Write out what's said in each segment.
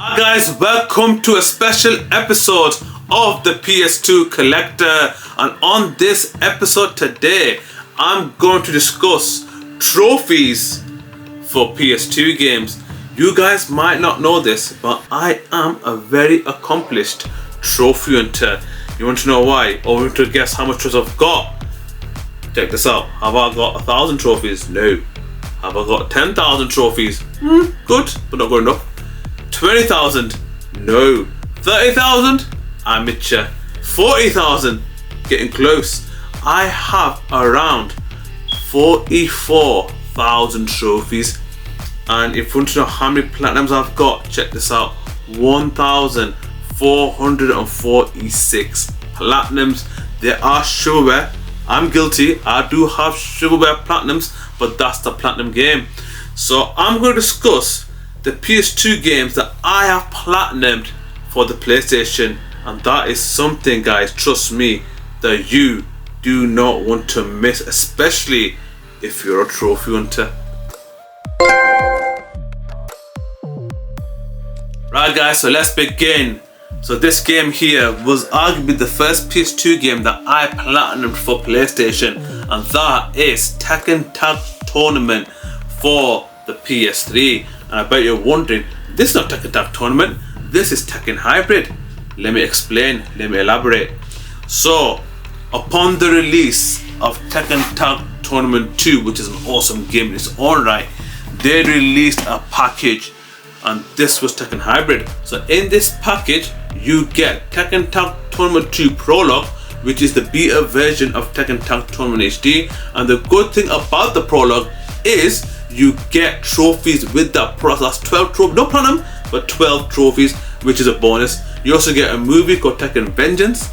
Hi guys, welcome to a special episode of the PS2 Collector, and on this episode today I'm going to discuss trophies for PS2 games. You guys might not know this, but I am a very accomplished trophy hunter. You want to know why? Or want to guess how much trophies I've got? Check this out. Have I got 1,000 trophies? No. Have I got 10,000 trophies? Good, but not good enough. 20,000? No. 30,000? Amateur. 40,000? Getting close. I have around 44,000 trophies. And if you want to know how many platinums I've got, check this out. 1,446 platinums. There are shovelware. I'm guilty. I do have shovelware platinums, but that's the platinum game. So I'm going to discuss the PS2 games that I have platinumed for the PlayStation, and that is something, guys, trust me, that you do not want to miss, especially if you're a trophy hunter. Right guys, so let's begin. So this game here was arguably the first PS2 game that I platinumed for PlayStation, and that is Tekken Tag Tournament for the PS3. And I bet you're wondering, this is not Tekken Tag Tournament, this is Tekken Hybrid. Let me explain, let me elaborate. So, upon the release of Tekken Tag Tournament 2, which is an awesome game in its own right, they released a package, and this was Tekken Hybrid. So in this package, you get Tekken Tag Tournament 2 Prologue, which is the beta version of Tekken Tag Tournament HD. And the good thing about the Prologue is you get trophies with that product. That's 12 trophies, no platinum, but 12 trophies, which is a bonus. You also get a movie called Tekken Vengeance,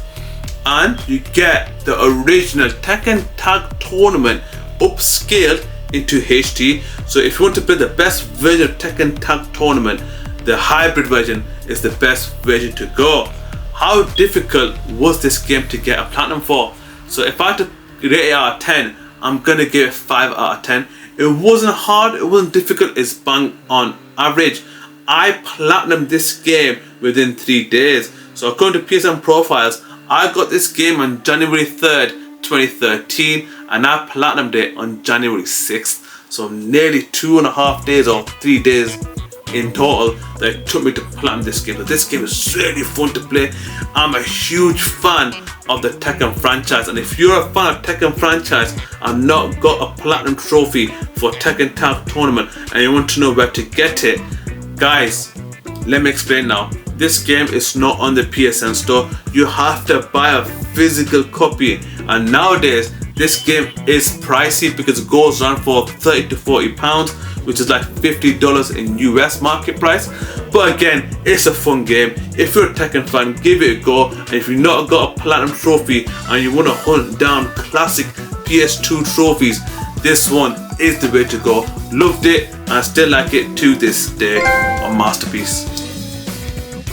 and you get the original Tekken Tag Tournament upscaled into HD. So if you want to play the best version of Tekken Tag Tournament, the hybrid version is the best version to go. How difficult was this game to get a platinum for? So if I had to rate it out of 10, I'm gonna give it 5 out of 10. It wasn't hard, it wasn't difficult, it's bang on average. I platinumed this game within 3 days. So according to PSN profiles, I got this game on January 3rd, 2013, and I platinumed it on January 6th. So nearly 2.5 days or 3 days in total that it took me to platinum this game. So this game is really fun to play. I'm a huge fan of the Tekken franchise, and if you're a fan of Tekken franchise and not got a platinum trophy for Tekken Tag Tournament and you want to know where to get it, guys, let me explain now. This game is not on the PSN store. You have to buy a physical copy, and nowadays this game is pricey because it goes around for 30 to 40 pounds, which is like $50 in US market price. But again, it's a fun game. If you're a Tekken fan, give it a go. And if you've not got a platinum trophy and you want to hunt down classic PS2 trophies, this one is the way to go. Loved it and I still like it to this day. A masterpiece.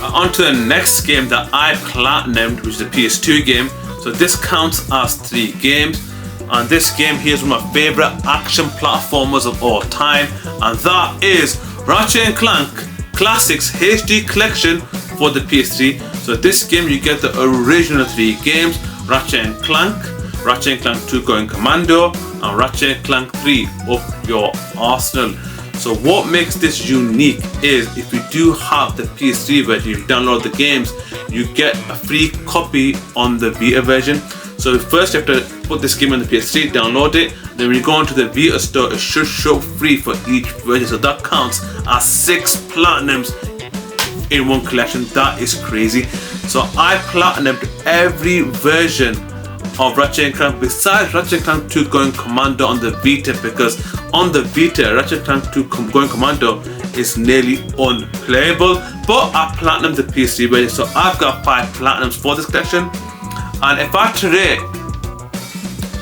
On to the next game that I platinumed, which is a PS2 game. So this counts as 3 games. And this game here is one of my favorite action platformers of all time, and that is Ratchet & Clank Classics HD Collection for the PS3. So this game you get the original 3 games, Ratchet & Clank 2 Going Commando, and Ratchet & Clank 3 Up Your Arsenal. So what makes this unique is if you do have the PS3 version, you download the games, you get a free copy on the Vita version. So first you have to put this game on the PS3, download it, then when you go onto the Vita store, it should show free for each version. So that counts as 6 platinums in one collection. That is crazy. So I platinumed every version of Ratchet & Clank besides Ratchet & Clank 2 Going Commando on the Vita, because on the Vita, Ratchet & Clank 2 Going Commando is nearly unplayable. But I platinumed the PS3 version, so I've got 5 platinums for this collection. And if I had to rate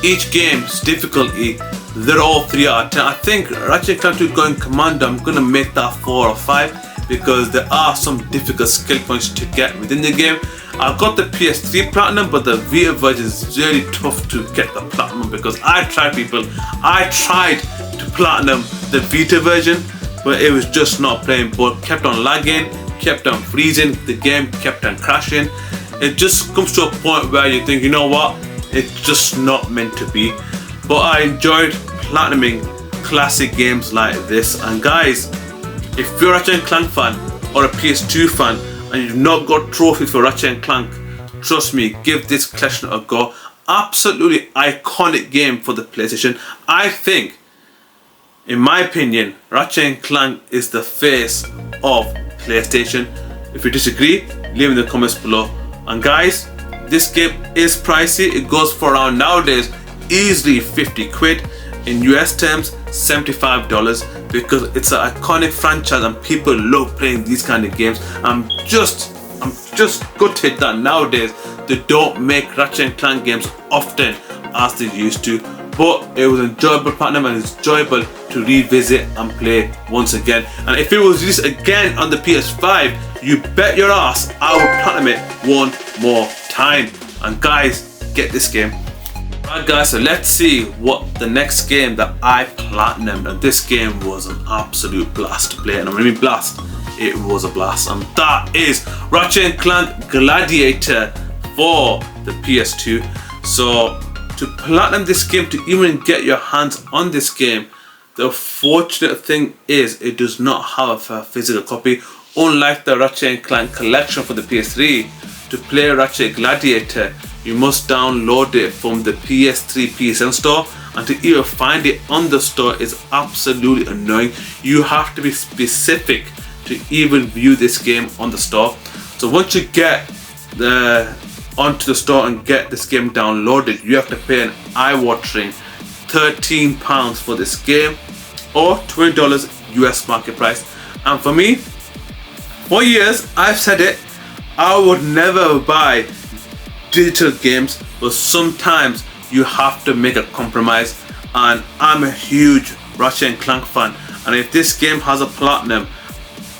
each game's difficulty, they're all 3 out of 10. I think Ratchet & Clank 2 Going Commando, I'm gonna make that 4 or 5 because there are some difficult skill points to get within the game. I've got the PS3 platinum, but the Vita version is really tough to get the platinum because I tried to platinum the Vita version, but it was just not playing, but kept on lagging, kept on freezing, the game kept on crashing. It just comes to a point where you think, you know what, it's just not meant to be. But I enjoyed platinuming classic games like this. And guys, if you're a Ratchet & Clank fan or a PS2 fan and you've not got trophies for Ratchet & Clank, trust me, give this collection a go. Absolutely iconic game for the PlayStation. I think, in my opinion, Ratchet & Clank is the face of PlayStation. If you disagree, leave in the comments below. And guys, this game is pricey. It goes for around nowadays easily 50 quid. In US terms, $75, because it's an iconic franchise and people love playing these kind of games. I'm just gutted that nowadays they don't make Ratchet & Clank games often as they used to. But it was enjoyable platinum and it's enjoyable to revisit and play once again. And if it was released again on the PS5, you bet your ass I will platinum it one more time. And guys, get this game. Alright guys, so let's see what the next game that I platinumed. And this game was an absolute blast to play. And when I mean blast, it was a blast. And that is Ratchet & Clank Gladiator for the PS2. So to platinum this game, to even get your hands on this game, the fortunate thing is it does not have a physical copy. Unlike the Ratchet & Clank collection for the PS3, to play Ratchet Gladiator, you must download it from the PS3 PSN store, and to even find it on the store is absolutely annoying. You have to be specific to even view this game on the store. So once you get onto the store and get this game downloaded, you have to pay an eye-watering £13 for this game, or $20 US market price. And for me, for years I've said it, I would never buy digital games, but sometimes you have to make a compromise. And I'm a huge Ratchet & Clank fan, and if this game has a platinum,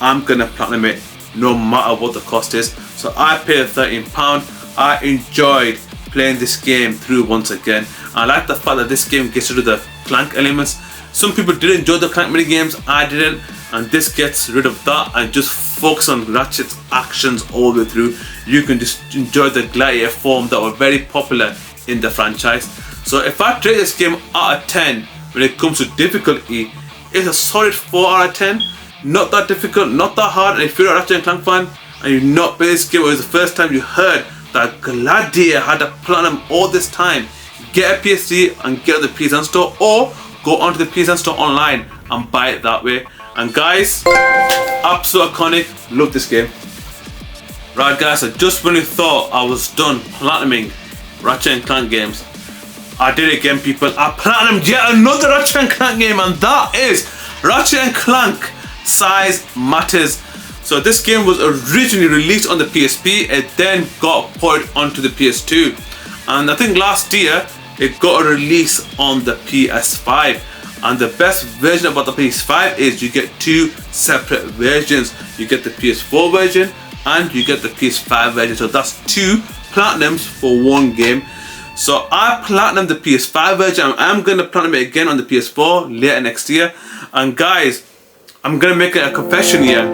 I'm gonna platinum it no matter what the cost is. So I paid £13. I enjoyed playing this game through once again. I like the fact that this game gets rid of the Clank elements. Some people did enjoy the Clank mini games, I didn't, and this gets rid of that and just focus on Ratchet's actions all the way through. You can just enjoy the Gladiator form that were very popular in the franchise. So if I rate this game out of 10 when it comes to difficulty, it's a solid 4 out of 10. Not that difficult, not that hard. And if you're a Ratchet & Clank fan and you've not played this game, or it was the first time you heard that Gladiator had a platinum all this time, get a PS3 and get on the PSN store, or go onto the PSN store online and buy it that way. And guys, absolute iconic, love this game. Right guys, so just when you thought I was done platinuming Ratchet & Clank games, I did it again, people. I platinumed yet another Ratchet & Clank game, and that is Ratchet & Clank Size Matters. So this game was originally released on the PSP, it then got ported onto the PS2, and I think last year it got a release on the PS5. And the best version about the PS5 is you get two separate versions. You get the PS4 version and you get the PS5 version. So that's two platinums for one game. So I platinumed the PS5 version. I'm going to platinum it again on the PS4 later next year. And guys, I'm going to make a confession here.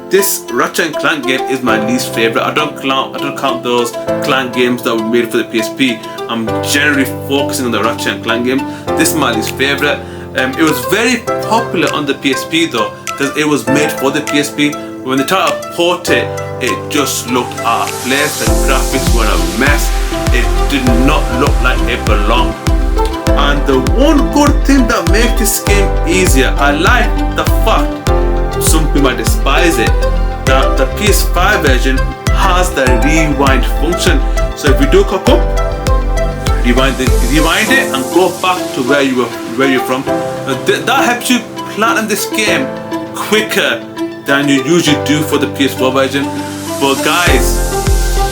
This Ratchet & Clank game is my least favorite. I don't count those Clank games that were made for the PSP. I'm generally focusing on the Ratchet & Clank game. This is my least favorite. It was very popular on the PSP though, because it was made for the PSP. When they tried to port it, it just looked out of place. The graphics were a mess. It did not look like it belonged. And the one good thing that makes this game easier, I like the fact, some people might despise it, that the PS5 version has the rewind function. So if you do cock up, rewind it and go back to where you're from. That helps you platinum this game quicker than you usually do for the PS4 version. But guys,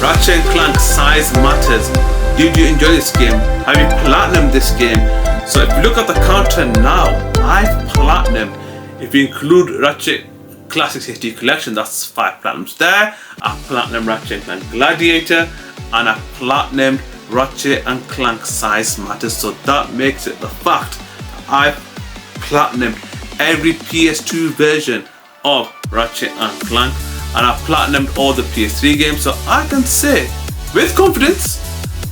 Ratchet & Clank Size Matters. Did you enjoy this game? Have you platinumed this game? So if you look at the counter now, I've platinumed. If you include Ratchet Classics HD Collection, that's 5 platinums there. I platinumed Ratchet & Clank Gladiator, and I platinumed Ratchet & Clank Size Matters. So that makes it the fact that I've platinumed every PS2 version of Ratchet & Clank. and I platinumed all the PS3 games, so I can say with confidence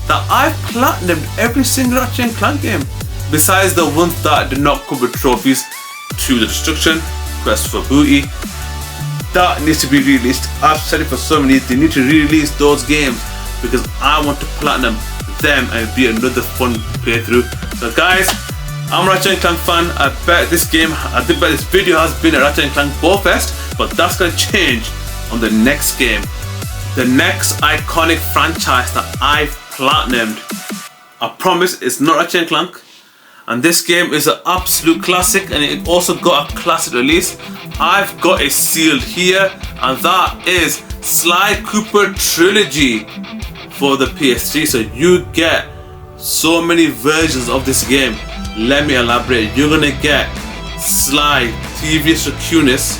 that I've platinumed every single Ratchet & Clank game, besides the ones that did not come with trophies. To the Destruction, Quest for Booty, that needs to be released. I've said it for so many years, they need to re-release those games because I want to platinum them and be another fun playthrough. So guys, I'm a Ratchet & Clank fan. I bet this video has been a Ratchet & Clank Bowfest, but that's going to change on the next game. The next iconic franchise that I've platinumed, I promise it's not Ratchet & Clank, and this game is an absolute classic, and it also got a classic release. I've got it sealed here, and that is Sly Cooper Trilogy for the PS3. So you get so many versions of this game. Let me elaborate. You're gonna get Sly Thievius Raccoonus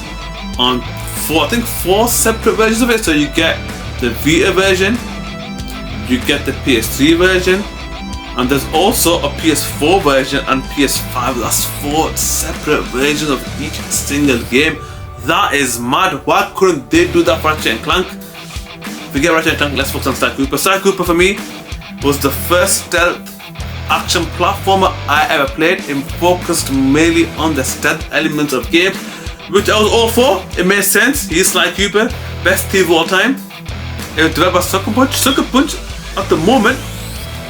on four separate versions of it. So you get the Vita version, you get the PS3 version, and there's also a PS4 version and PS5. That's 4 separate versions of each single game. That is mad. Why couldn't they do that for Ratchet & Clank? Forget Ratchet & Clank, let's focus on Sly Cooper. Sly Cooper for me was the first stealth action platformer I ever played. It focused mainly on the stealth elements of games, which I was all for. It made sense. He's Sly Cooper, best thief of all time. It was developed by Sucker Punch. Sucker Punch at the moment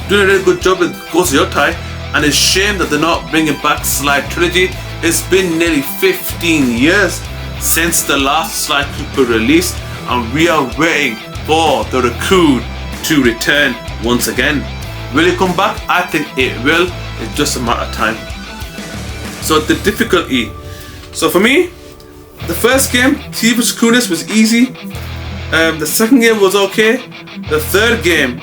doing a really good job with Ghost of Yokai, and it's a shame that they're not bringing back Sly Trilogy. It's been nearly 15 years since the last Sly Cooper release, and we are waiting for the raccoon to return once again. Will it come back? I think it will. It's just a matter of time. So the difficulty. So for me, the first game, Thievius Raccoonus, was easy. The second game was okay. The third game,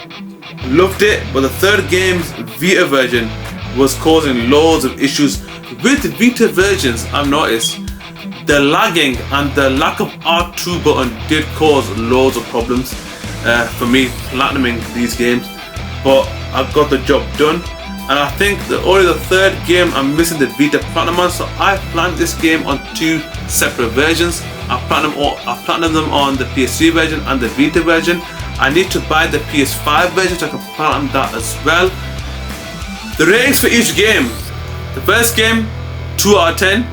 loved it, but the third game's Vita version was causing loads of issues. With Vita versions, I've noticed the lagging and the lack of R2 button did cause loads of problems for me platinuming these games, but I got the job done. And I think that only the third game I'm missing the Vita platinum on, so I planned this game on 2 separate versions. I platinum them on the PS3 version and the Vita version. I need to buy the PS5 version so I can platinum that as well. The ratings for each game: the first game 2 out of 10,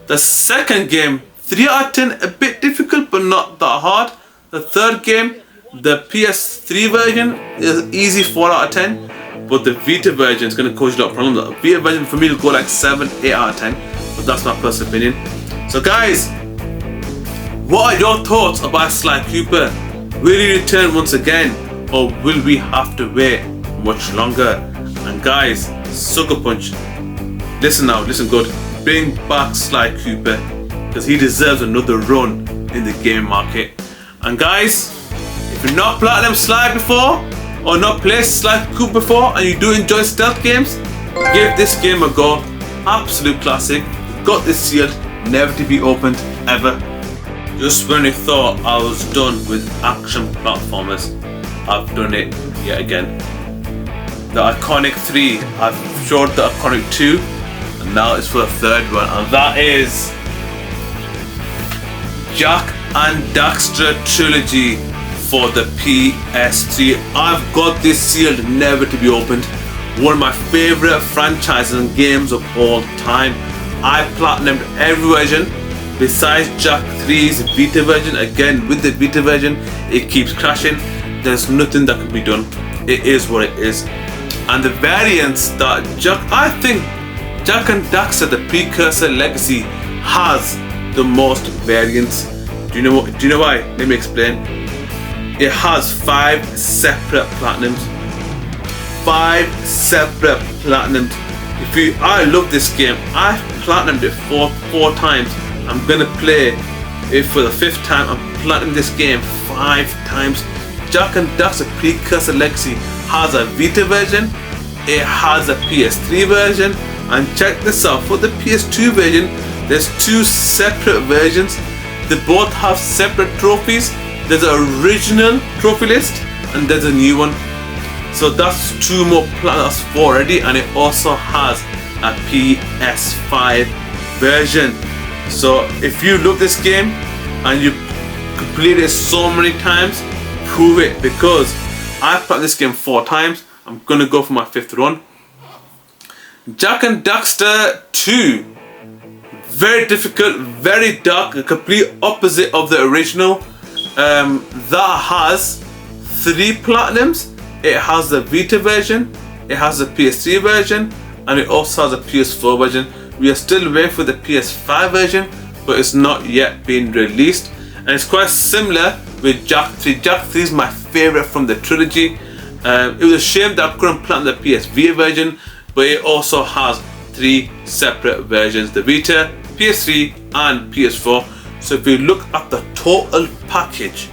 the second game 3 out of 10, a bit difficult but not that hard. The third game, the PS3 version, is easy 4 out of 10, but the Vita version is going to cause you a lot of problems. The Vita version for me will go like 7, 8 out of 10, but that's my personal opinion. So guys, what are your thoughts about Sly Cooper? Will he return once again, or will we have to wait much longer? And guys, Sucker Punch, listen now, listen good. Bring back Sly Cooper, because he deserves another run in the game market. And guys, if you've not platinum Sly before, or not played Sly Cooper before, and you do enjoy stealth games, give this game a go. Absolute classic. Got this sealed, never to be opened ever. Just when you thought I was done with action platformers, I've done it yet again. The iconic 3, I've showed the iconic 2, and now it's for the third one, and that is Jak and Daxter Trilogy for the PS3. I've got this sealed, never to be opened. One of my favorite franchises and games of all time. I platinumed every version besides Jak 3's Vita version. Again, with the Vita version, it keeps crashing. There's nothing that can be done. It is what it is. And the variants that I think Jak and Daxter, the precursor legacy, has the most variants. Do you know why? Let me explain. It has 5 separate platinums. 5 separate platinums. I love this game. I've platinumed it four times. I'm gonna play it for the 5th time. I'm platinum this game 5 times. Jak and Daxter Precursor Legacy has a Vita version, it has a PS3 version, and check this out, for the PS2 version, there's 2 separate versions. They both have separate trophies. There's an original trophy list and there's a new one. So that's 2 more platinum, that's 4 already, and it also has a PS5 version. So if you love this game and you completed it so many times, prove it, because I played this game 4 times. I'm gonna go for my 5th run. Jak and Daxter 2. Very difficult, very dark, a complete opposite of the original. That has 3 platinums. It has the Vita version, it has the PS3 version, and it also has a PS4 version. We are still waiting for the PS5 version, but it's not yet been released. And it's quite similar with Jak 3. Jak 3 is my favorite from the trilogy. It was a shame that I couldn't play the PS Vita version, but it also has 3 separate versions: the Vita, PS3, and PS4. So if you look at the total package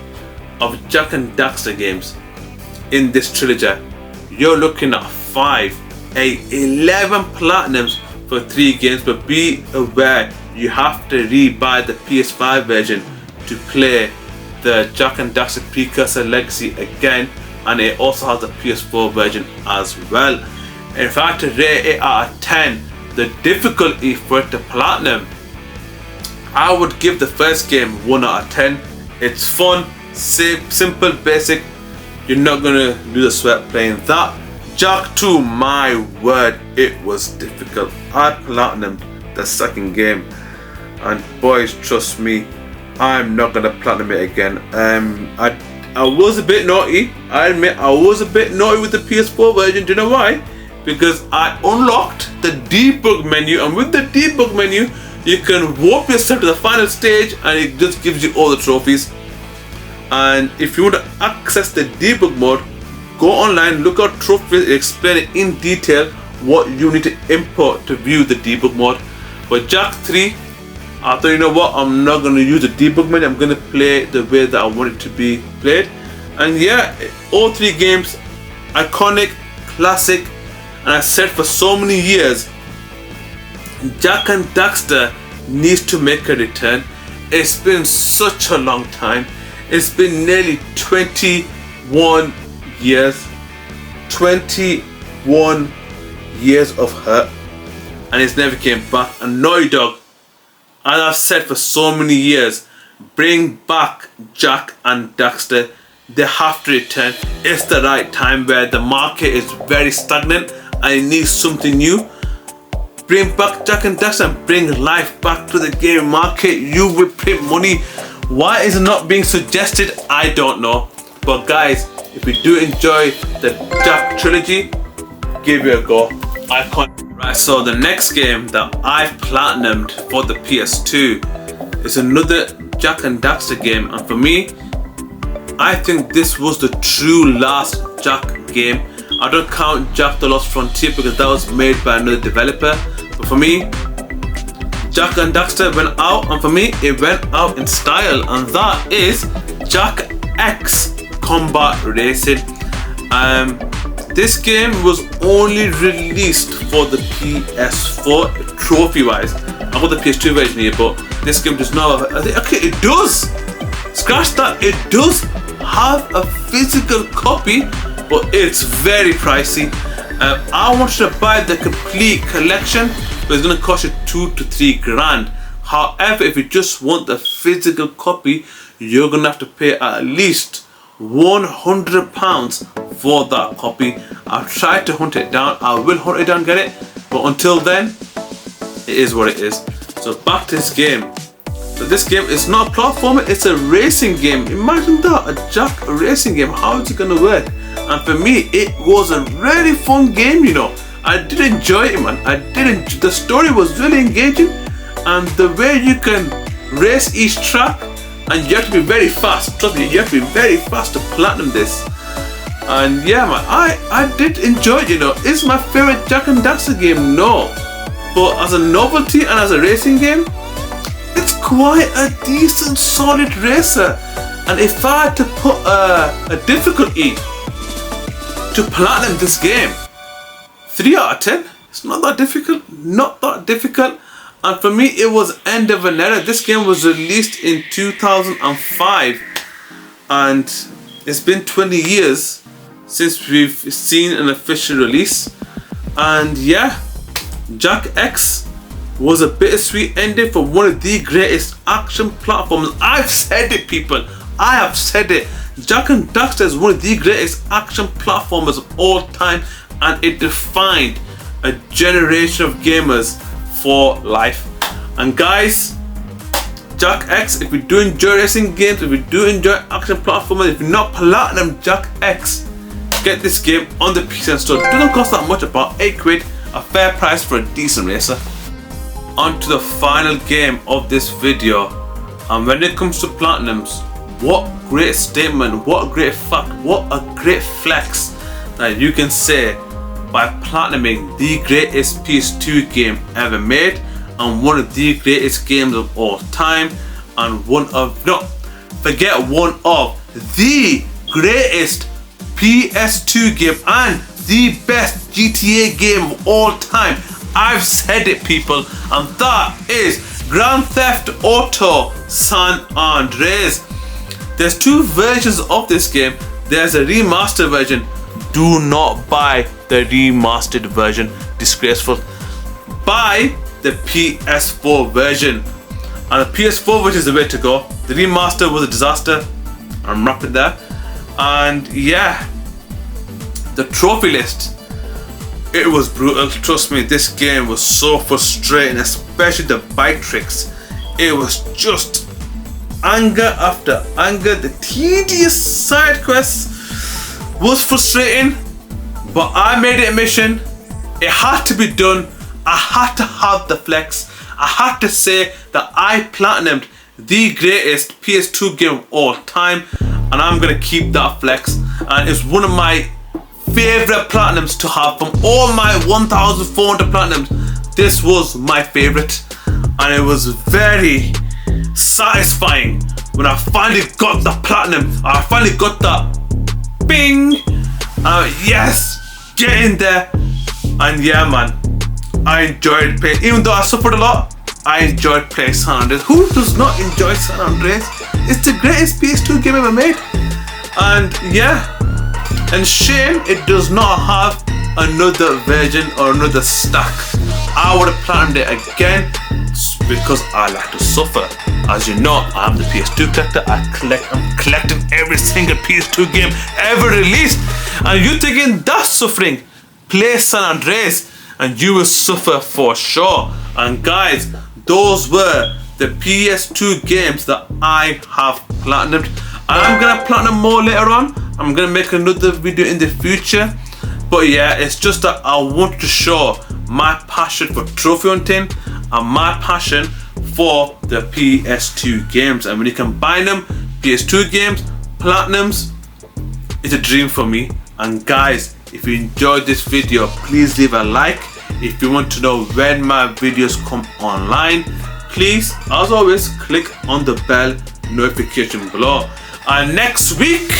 of Jak and Daxter games in this trilogy, you're looking at 11 platinums for 3 games. But be aware, you have to re-buy the PS5 version to play the Jak and Daxter Precursor Legacy again, and it also has the PS4 version as well. If I had to rate it out of 10, the difficulty for it to platinum, I would give the first game 1 out of 10. It's fun, simple, basic. You're not gonna lose a sweat playing that. Jak 2, my word, it was difficult. I platinumed the second game, and boys, trust me, I'm not gonna platinum it again. I was a bit naughty. I admit I was a bit naughty with the PS4 version. Do you know why? Because I unlocked the debug menu, and with the debug menu, you can warp yourself to the final stage, and it just gives you all the trophies. And if you want to access the debug mode, go online, look at trophies, explain it in detail what you need to import to view the debug mode. But Jak 3, I thought, you know what, I'm not going to use the debug menu, I'm going to play the way that I want it to be played. And yeah, all 3 games, iconic, classic, and I said for so many years, Jak and Daxter needs to make a return. It's been such a long time. It's been nearly 21 years. 21 years of hurt, and it's never came back. And Naughty Dog, as I've said for so many years, bring back Jak and Daxter. They have to return. It's the right time where the market is very stagnant and it needs something new. Bring back Jak and Daxter and bring life back to the game market. You will print money. Why is it not being suggested? I don't know. But guys, if you do enjoy the Jak trilogy, give it a go. Right, so the next game that I've platinumed for the PS2 is another Jak and Daxter game, and for me, I think this was the true last Jak game. I don't count Jak the Lost Frontier because that was made by another developer, but for me, Jak and Daxter went out, and for me, it went out in style, and that is Jak X Combat Racing. This game was only released for the PS4 trophy-wise. I've got the PS2 version here, but this game does not have, okay, it does! Scratch that, it does have a physical copy, but it's very pricey. I wanted to buy the complete collection, but it's going to cost you 2 to 3 grand. However, if you just want the physical copy, you're going to have to pay at least £100 for that copy. I've tried to hunt it down. I will hunt it down and get it, but until then, it is what it is. So back to this game. So this game is not a platformer, it's a racing game. Imagine that, a Jak racing game. How is it gonna work? And for me, it was a really fun game, you know. I did enjoy it, man. The story was really engaging, and the way you can race each track, and you have to be very fast. Trust me, you have to be very fast to platinum this. And yeah, man, I did enjoy it, you know. Is my favorite Jak and Daxter game? No. But as a novelty and as a racing game, it's quite a decent, solid racer. And if I had to put a difficulty to platinum this game, 3 out of 10. It's not that difficult. Not that difficult. And for me, it was end of an era. This game was released in 2005, and it's been 20 years since we've seen an official release. And yeah, Jak X was a bittersweet ending for one of the greatest action platforms. I've said it, people. I have said it. Jak and Daxter is one of the greatest action platformers of all time, and it defined a generation of gamers for life. And guys, Jak X, if you do enjoy racing games, if you do enjoy action platformers, if you're not platinum Jak X, get this game on the PS2 store. It doesn't cost that much, about 8 quid, a fair price for a decent racer. On to the final game of this video, and when it comes to platinums, what great statement, what a great fact, what a great flex that you can say by platinuming the greatest PS2 game ever made, and one of the greatest games of all time, and one of the greatest PS2 game and the best GTA game of all time. I've said it, people, and that is Grand Theft Auto San Andreas. There's two versions of this game. There's a remastered version. Do not buy the remastered version, disgraceful. Buy the PS4 version, and the PS4 version is the way to go. The remaster was a disaster. I'm wrapping there. And yeah, the trophy list, it was brutal. Trust me, this game was so frustrating, especially the bike tricks. It was just anger after anger. The tedious side quests was frustrating, but I made it a mission. It had to be done. I had to have the flex. I had to say that I platinumed the greatest PS2 game of all time, and I'm gonna keep that flex. And it's one of my favorite platinums to have. From all my 1,400 platinums, this was my favorite, and it was very satisfying when I finally got the platinum. I finally got that bing. Yes, get in there. And yeah, man, I enjoyed playing. Even though I suffered a lot, I enjoyed playing San Andreas. Who does not enjoy San Andreas? It's the greatest PS2 game ever made. And yeah, and shame it does not have another version or another stack. I would have planned it again because I like to suffer. As you know, I'm the PS2 collector. I'm collecting every single PS2 game ever released. And you thinking that's suffering? Play San Andreas and you will suffer for sure. And guys, those were the PS2 games that I have platinumed. And I'm gonna platinum more later on. I'm gonna make another video in the future. But yeah, it's just that I want to show my passion for trophy hunting and my passion for the PS2 games. And when you combine them, PS2 games, platinums, it's a dream for me. And guys, if you enjoyed this video, please leave a like. If you want to know when my videos come online, please, as always, click on the bell notification below. And next week,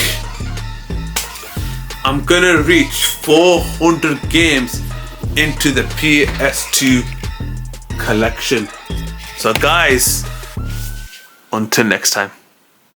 I'm gonna reach 400 games into the PS2 collection. So guys, until next time.